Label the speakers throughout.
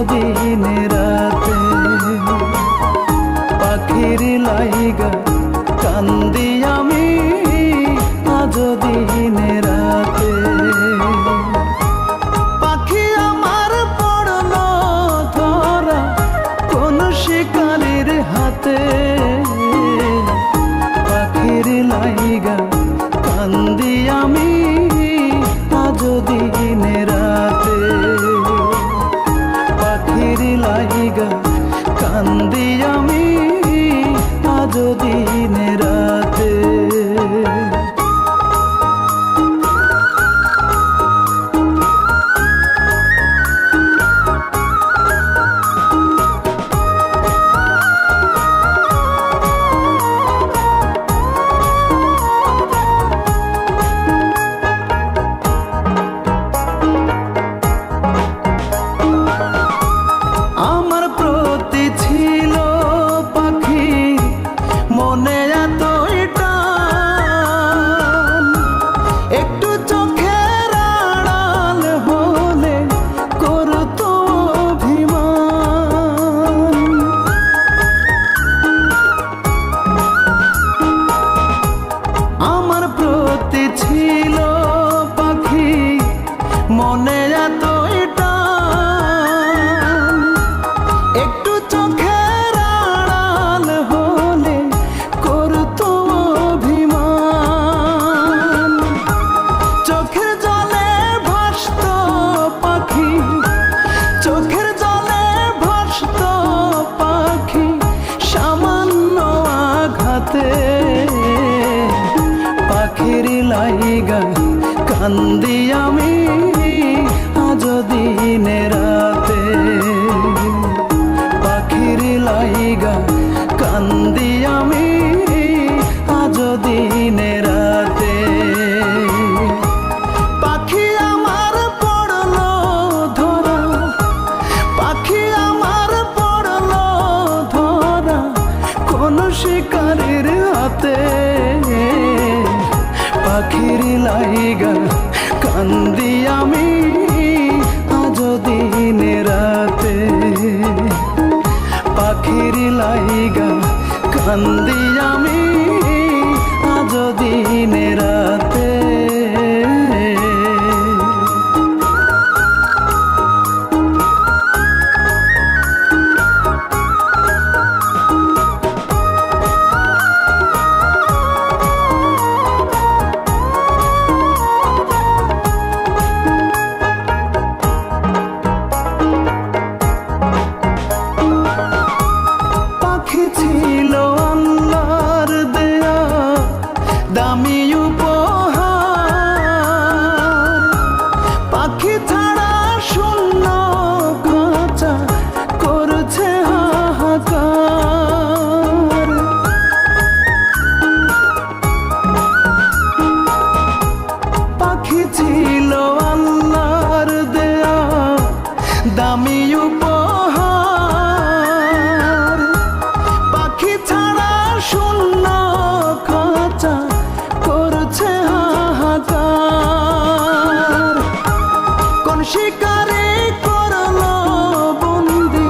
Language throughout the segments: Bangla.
Speaker 1: দিনে রাতে। পাখির লাইগা কান্দি আমি আজ দিনে রাতে। পাখি আমার পড়ল ধরা কোন শিকারীর হাতে। পাখির লাইগা কান্দি আমি আজ দিনে রাতে। পাখির লাইগা কান্দি আমি আজ দিনে রাতে। আমার প্রতি ছিল পাখি মনে এতই টান, একটু চোখের আড়াল হলে করতো অভিমান। আমার প্রতি ছিল পাখি মনে এতই টান, একটু চোখের আড়াল হলে করতো অভিমান। চোখের জলে ভাসত পাখি, চোখের জলে ভাসত পাখি সামান্য আঘাতে। পাখির লাইগা কান্দি আমি আজ দিনে রাতে। পাখির লাইগা কান্দি আমি আজ দিনে রাতে। পাখি আমার পড়ল ধরা, পাখি আমার পড়ল ধরা কোন শিকারীর হাতে। পাখির লাইগা কান্দি আমি আজ দিনে রাতে। পাখির লাইগা কান্দি আমি আজ দিনে রাতে। পাখি ছিল আল্লাহর দেয়া দামি উপহার, পাখি ছাড়া শূন্য খাঁচা করছে হাহাকার। পাখি ছিল আল্লাহর দেয়া দামি উপহার, পাখি ছাড়া শূন্য খাঁচা করছে হাহাকার। কোন শিকারে করল বন্দি,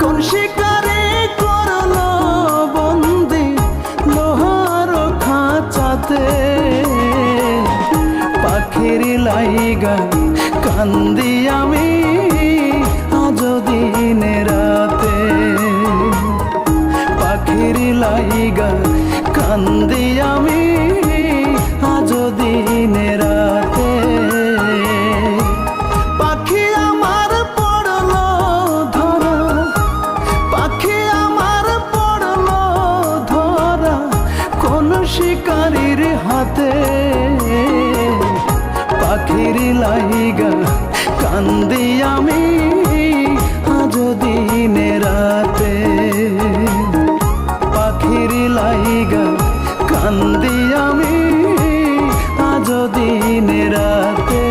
Speaker 1: কোন শিকারে করল বন্দি লোহার খাঁচাতে। পাখির লাইগা কান্দি আমি আজ দিনে রাতে। পাখির লাইগা কান্দি আমি আজ দিনে রাতে। পাখি আমার পড়ল ধরা, পাখি আমার পড়ল ধরা কোন শিকারীর হাতে। পাখির লাইগা কান্দি আমি আজ দিনে রাতে। পাখির লাইগা কান্দি আমি আজ দিনে রাতে।